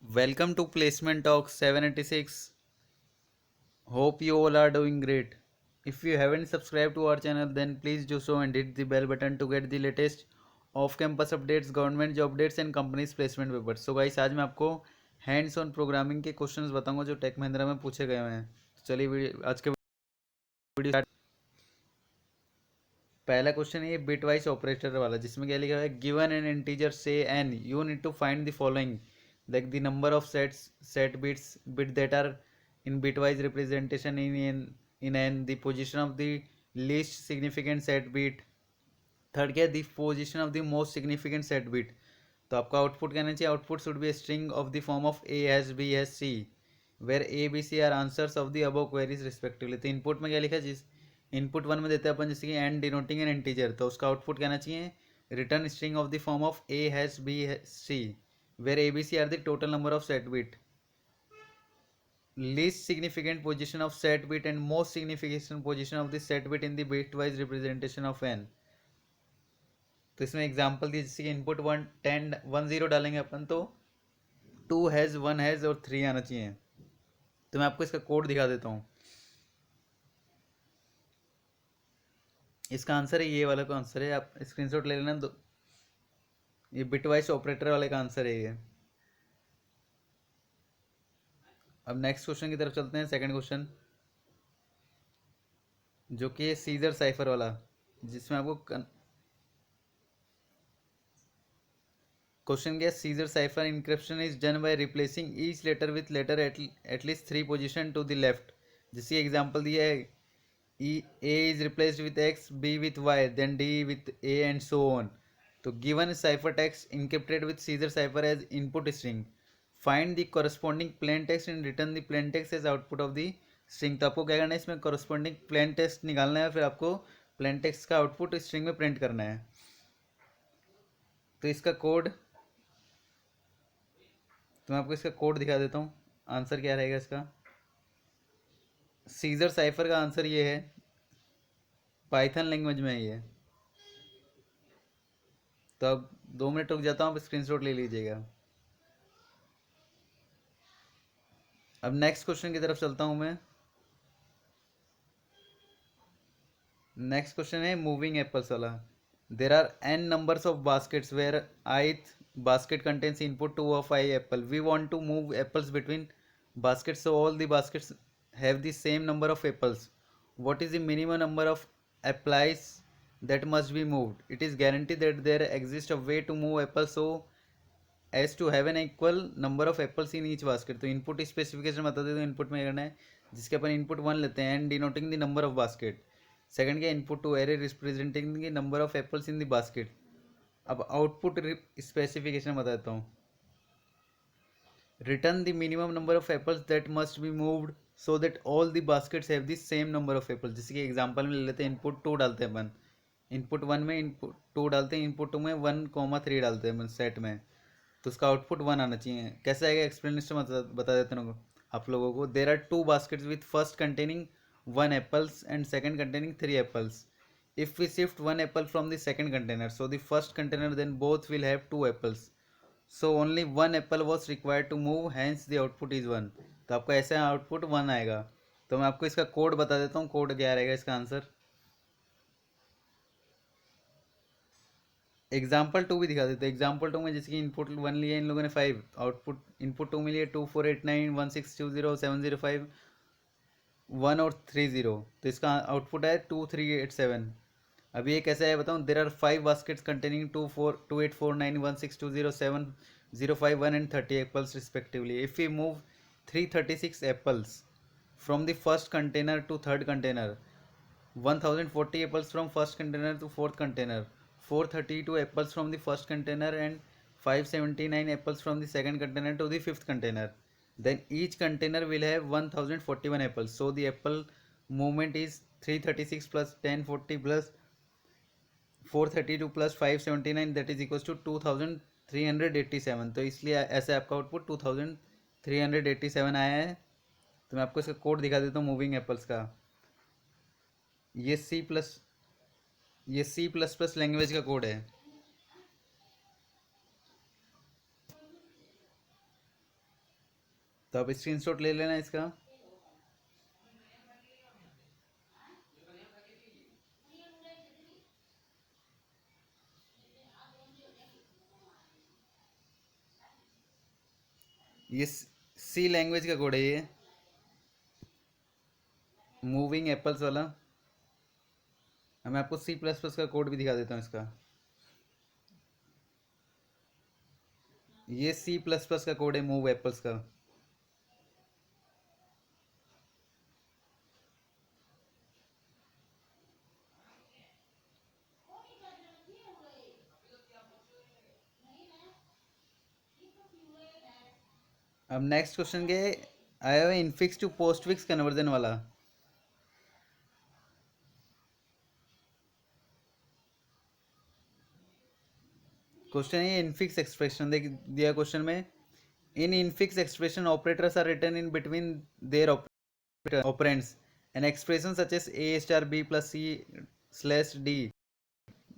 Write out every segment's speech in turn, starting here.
Welcome to Placement Talk 786. Hope you all are doing great. If you haven't subscribed to our channel, then please do so and hit the bell button to get the latest off-campus updates, government job dates and companies placement papers. So guys आज मैं आपको hands on programming के questions बताऊंगा जो take Mahindra में पूछे गए हुए हैं। तो चलिए आज के वीडियो स्टार्ट। पहला क्वेश्चन है बिट वाइज ऑपरेटर वाला, जिसमें क्या लिखा हुआ है, given an integer say n you need to find the following, like the number of set bits bit that are in bitwise representation in n, the position of the least significant set bit, third क्या है, the position of the most significant set bit. तो आपका output कहना चाहिए, output should be a string of the form of a has b has c, where a b c are answers of the above queries respectively. तो input में क्या लिखा है, जिस इनपुट वन में देते हैं अपन जैसे कि एन डिनोटिंग एन इंटीजर, तो उसका आउटपुट कहना चाहिए return string of the form of a has b c, where a b c are the total number of set bit, least significant position of set bit and most significant position of the set bit in the bitwise representation of n। तो इसमें example दी, जैसे कि input 1 0 डालेंगे अपन, तो 2 has 1 has और 3 आना चाहिए। तो मैं आपको इसका कोड दिखा देता हूँ। इसका आंसर है, ये वाला का आंसर है, आप स्क्रीनशॉट ले लेना। ये बिटवाइज ऑपरेटर वाले का आंसर है ये। अब नेक्स्ट क्वेश्चन की तरफ चलते हैं, सेकंड क्वेश्चन, जो कि है सीजर साइफर वाला, जिसमें आपको क्वेश्चन क्या, Caesar cipher encryption is done by replacing each letter with letter at least 3 position to the left. जिसकी एग्जाम्पल दिया है, A is replaced with X, B with Y, then D with A and so on. तो given cipher text encrypted with Caesar cipher as input string, find the corresponding plain text and return the plain text as output of the string. तो आपको क्या करना है, इसमें corresponding plain text निकालना है, फिर आपको प्लेन टेक्स्ट का आउटपुट स्ट्रिंग में प्रिंट करना है। तो इसका कोड, तो मैं आपको इसका कोड दिखा देता हूँ, आंसर क्या रहेगा इसका। सीजर साइफर का आंसर ये है, पाइथन लैंग्वेज में है ये। तो अब 2 मिनट रुक जाता हूँ, आप स्क्रीनशॉट ले लीजिएगा। अब नेक्स्ट क्वेश्चन की तरफ चलता हूँ मैं। नेक्स्ट क्वेश्चन है मूविंग एप्पल्स वाला। There are n numbers of baskets where ith basket contains input 2 of I apple. We want to move apples between baskets, so all the baskets have the same number of apples. What is the minimum number of apples that must be moved? It is guaranteed that there exists a way to move apples so as to have an equal number of apples in each basket। तो input specification बता देते हैं, input में करना है, जिसके अपन input 1 लेते हैं, and denoting the number of basket. Second क्या, input 2 array representing the number of apples in the basket. अब आउटपुट स्पेसिफिकेशन बता देता हूँ, return the minimum number of apples that must be moved so that all the baskets have the same number of apples. जैसे कि example में ले लेते हैं, इनपुट 2 डालते हैं अपन, इनपुट 1 में इनपुट 2 डालते हैं, इनपुट 2 में 1 3 डालते हैं सेट में, तो उसका आउटपुट 1 आना चाहिए। कैसे आएगा, एक्सप्लेनेशन बता देते हैं आप लोगों को। There are 2 baskets with first containing 1 apples and second containing 3 apples. If we shift 1 apple from the second container, so the first container, then both will have 2 apples. So only 1 apple was required to move, hence the output is 1। तो आपका ऐसा output 1 आएगा। तो मैं आपको इसका code बता देता हूँ, कोड क्या रहेगा इसका आंसर। एग्जाम्पल 2 भी दिखा देते हैं। एग्जाम्पल 2 में जैसे कि इनपुट 1 लिया इन लोगों ने 5, आउटपुट इनपुट 2 में लिया 2489 1620 705 1 और 30, तो इसका आउटपुट है 2387। अभी ये कैसे है बताऊँ, there are 5 baskets containing 2849 1620 705 1 and 30 apples respectively. If you move 336 apples from the first container to third container, 1040 apples from first container to fourth container, 432 apples from the first container and 579 apples from the second container to the fifth container, then each container will have 1041 apples, so the apple movement is 336 plus 1040 plus 432 plus 579, that is equals to 2387। तो इसलिए ऐसे आपका output 2387 आया है। तो मैं आपको इसका कोड दिखा देता हूँ मूविंग एप्पल्स का। ये सी प्लस प्लस लैंग्वेज का कोड है। तो आप स्क्रीनशॉट ले लेना इसका। ये सी लैंग्वेज का कोड है ये, मूविंग एप्पल्स वाला। अब मैं आपको सी प्लस प्लस का कोड भी दिखा देता हूँ इसका। ये सी प्लस प्लस का कोड है मूव एप्पल्स का। अब नेक्स्ट क्वेश्चन के आया हुआ इनफिक्स टू पोस्टफिक्स कन्वर्जन वाला। क्वेश्चन है इनफिक्स एक्सप्रेशन देख दिया क्वेश्चन में। In infix expression operators are written in between their operands an expression such as A star B plus C slash D,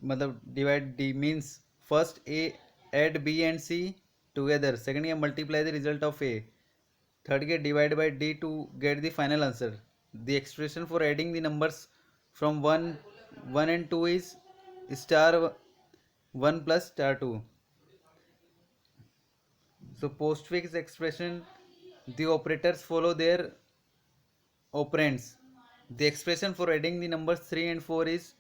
मतलब divide D means first A add B and C together, second ये multiply the result of A, third get divide by d to get the final answer. The expression for adding the numbers from 1 and 2 is star 1 plus star 2. So postfix expression, the operators follow their operands. The expression for adding the numbers 3 and 4 is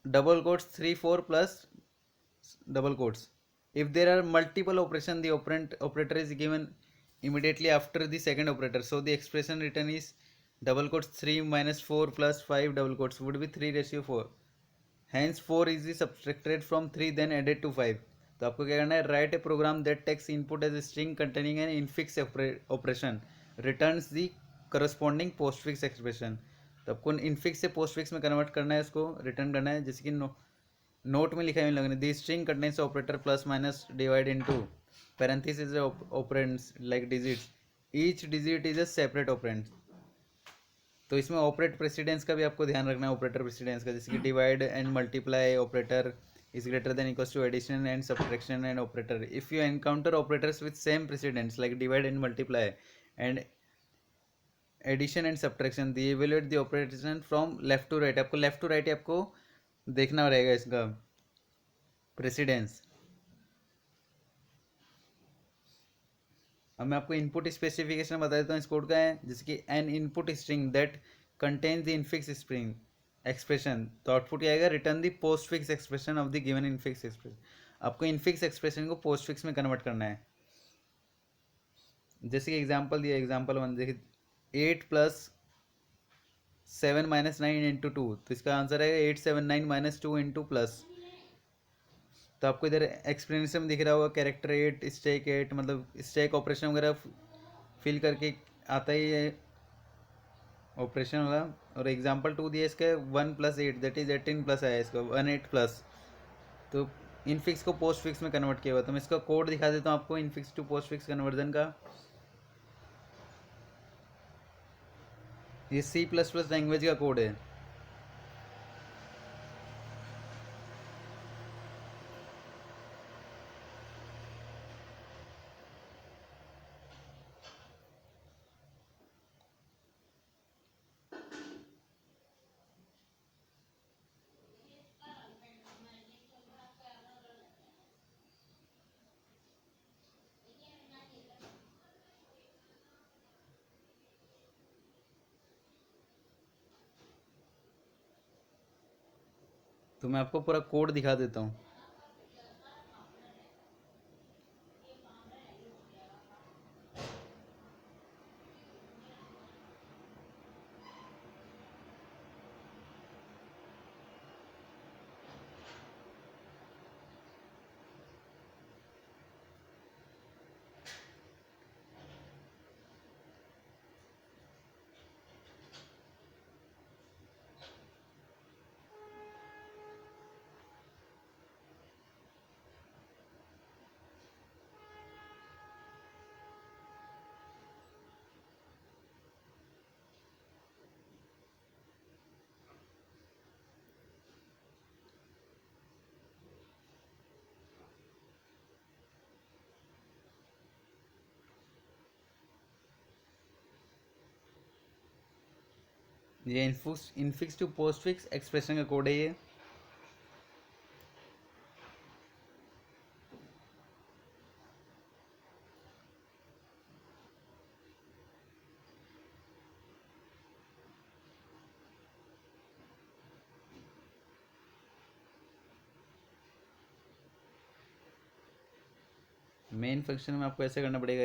double quotes 3 4 plus double quotes. If there are multiple operation, the operand operator is given immediately after the second operator. So the expression written is double quotes 3 minus 4 plus 5 double quotes would be 3 ratio 4. Hence 4 is subtracted from 3 then added to 5. तो आपको क्या करना है, write a program that takes input as string containing an infix operation returns the corresponding postfix expression. तो आपको infix से postfix में convert करना है, उसको रिटर्न करना है, जैसे कि नोट में लिखा है लगने दी string contains operator plus minus divide into parenthesis operands like digits, each digit is a separate operand. तो इसमें ऑपरेट प्रेसिडेंस का भी आपको ध्यान रखना है, ऑपरेटर प्रेसिडेंस का, जैसे कि divide and multiply operator is greater than equals to addition and subtraction and operator. If you encounter operators with same precedence like divide and multiply and addition and subtraction, they evaluate the operation from left to right. आपको left to right आपको देखना रहेगा इसका precedence. अब मैं आपको input specification बता देता हूँ इस कोड का है, जैसे कि N input string that contains the infix string expression, तो आउटपुट क्या आएगा, return the post fix expression of the given infix expression. आपको इनफिक्स एक्सप्रेशन को पोस्ट फिक्स में कन्वर्ट करना है। जैसे कि एग्जांपल दिया, एग्जांपल 1 देखिए 8 प्लस 7 माइनस 9 इंटू 2, तो इसका आंसर है 879 माइनस 2 इंटू प्लस। तो आपको इधर एक्सप्लेनेशन में दिख रहा होगा कैरेक्टर 8 स्टैक 8, मतलब स्टैक ऑपरेशन वगैरह फिल करके आता ही है ऑपरेशन वाला। और एग्जांपल 2 दिया इसका 1 प्लस 8 दैट इज 18 प्लस आया इसका 18 प्लस। तो इनफिक्स को पोस्ट फिक्स में कन्वर्ट किया हुआ, तो मैं इसका कोड दिखा देता हूँ आपको infix to postfix conversion का। ये सी प्लस प्लस लैंग्वेज का कोड है। तो मैं आपको पूरा कोड दिखा देता हूँ। ये infix to postfix expression का कोड है ये। मेन फंक्शन में आपको ऐसे करना पड़ेगा।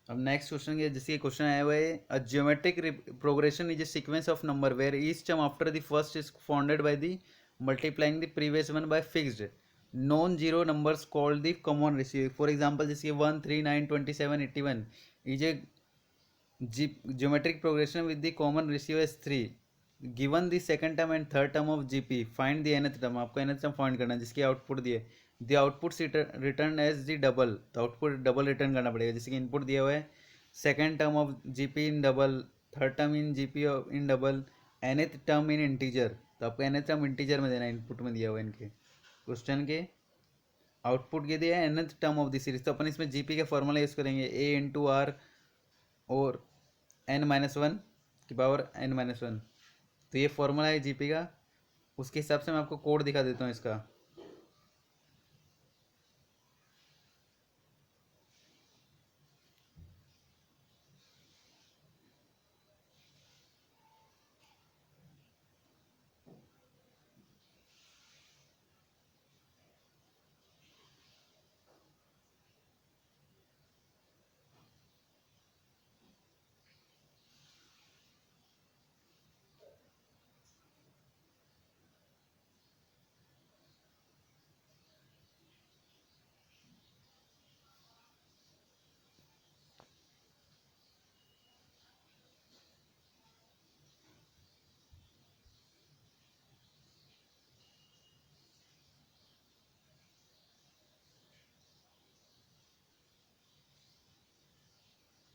अब नेक्स्ट क्वेश्चन के जैसे क्वेश्चन आया हुआ है, a geometric progression is a sequence of number where each term after the first is founded by the multiplying the previous one by fixed non zero numbers called the common ratio. For example जैसे 1 3 9 27 81 is a geometric progression with the common ratio as 3 given the second term and third term of gp find the nth term। आपको nth term find करना है जिसकी output दिए, the outputs return as the double, तो output double return करना पड़ेगा। जैसे कि इनपुट दिया हुआ है second term of gp in double, third term in gp in double, nth term in integer, तो आपको nth टर्म इंटीजर में देना है। इनपुट में दिया हुआ है इनके क्वेश्चन के आउटपुट के दिया है nth term of the series, तो अपन इसमें gp का फॉर्मूला यूज करेंगे a इंटू आर और n-1 की पावर n-1, तो ये फॉर्मूला है जीपी का। उसके हिसाब से मैं आपको कोड दिखा देता हूँ इसका।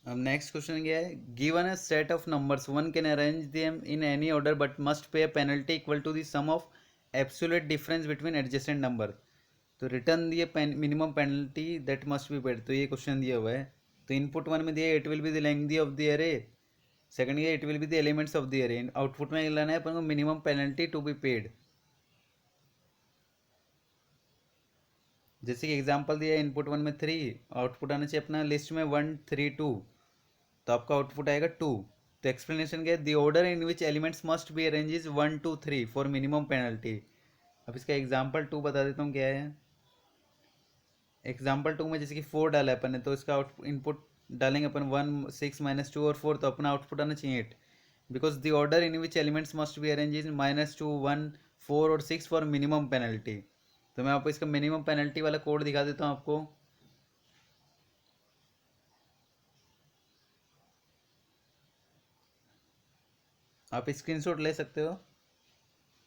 अब नेक्स्ट क्वेश्चन क्या है, given a set of numbers one can arrange them in any order but must pay a penalty equal to the sum of absolute difference between adjacent number, तो return the minimum penalty that must be paid, तो ये question दिया हुआ है। तो input one में दिया it will be the length of the array, second ये it will be the elements of the array, output में लाना है अपन को minimum penalty to be paid. जैसे कि एग्जांपल दिया है इनपुट वन में 3, आउटपुट आना चाहिए अपना लिस्ट में 1 3 2, तो आपका आउटपुट आएगा 2। तो एक्सप्लेनेशन क्या है, the order in which elements must be arrange is 1 2 3 for minimum penalty. अब इसका एग्जांपल 2 बता देता हूँ क्या है। एग्जांपल 2 में जैसे कि 4 डाला है अपन ने, तो इसका आउट इनपुट डालेंगे अपन 1 6 -2 और 4, तो अपना आउटपुट आना चाहिए 8, because the order in which elements must be arrange is -2 1 4 और 6 फॉर मिनिमम पेनल्टी। तो मैं आपको इसका मिनिमम पेनल्टी वाला कोड दिखा देता हूँ आपको। आप स्क्रीनशॉट ले सकते हो,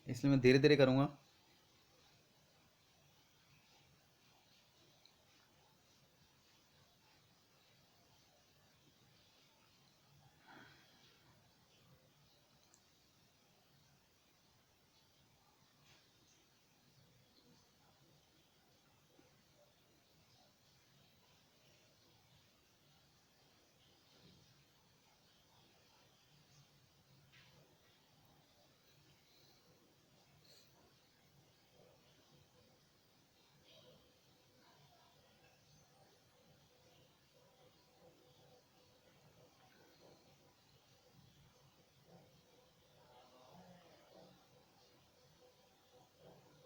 इसलिए मैं धीरे धीरे करूँगा।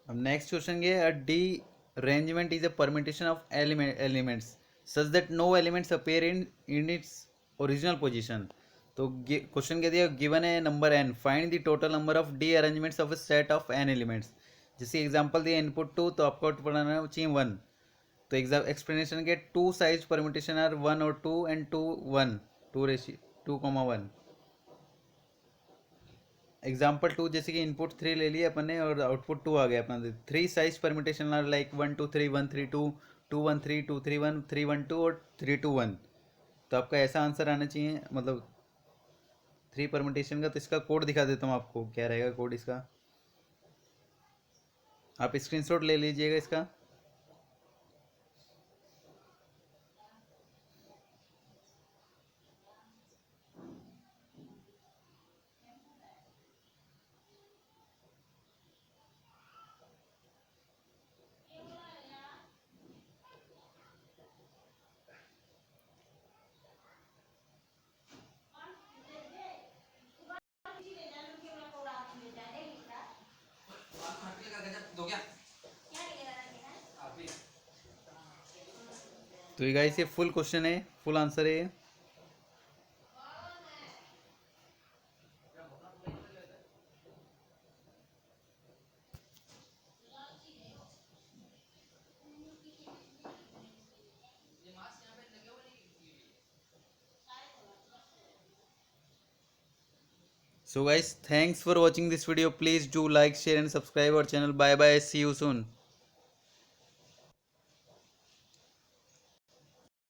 अब नेक्स्ट क्वेश्चन ये, a derangement is a permutation of elements such that no elements appear in its original position. तो क्वेश्चन कह दिया गिवन है number N, find the total number of derangements of a set of N elements. जैसे example दिया input 2, तो आपको output आना चाहिए 1। तो एक्सप्लेनेशन के 2 साइज परमिटेशन आर 1 और 2 एंड 2 1 2 रेशियो 2,1। एग्जाम्पल 2 जैसे कि इनपुट 3 ले लिया अपन ने और आउटपुट 2 आ गया अपना। 3 साइज परमिटेशन आर लाइक 1 2 3 1 3 2 2 1 3 2 3 1 3 1 2 और 3 2 1। तो आपका ऐसा आंसर आना चाहिए, मतलब 3 परमिटेशन का। तो इसका कोड दिखा देता हूँ आपको, क्या रहेगा कोड इसका, आप स्क्रीनशॉट ले लीजिएगा इसका। तो ये गाइस ये फुल क्वेश्चन है, फुल आंसर है। So guys, thanks for watching this video. Please do like, share and subscribe our channel. Bye bye. See you soon.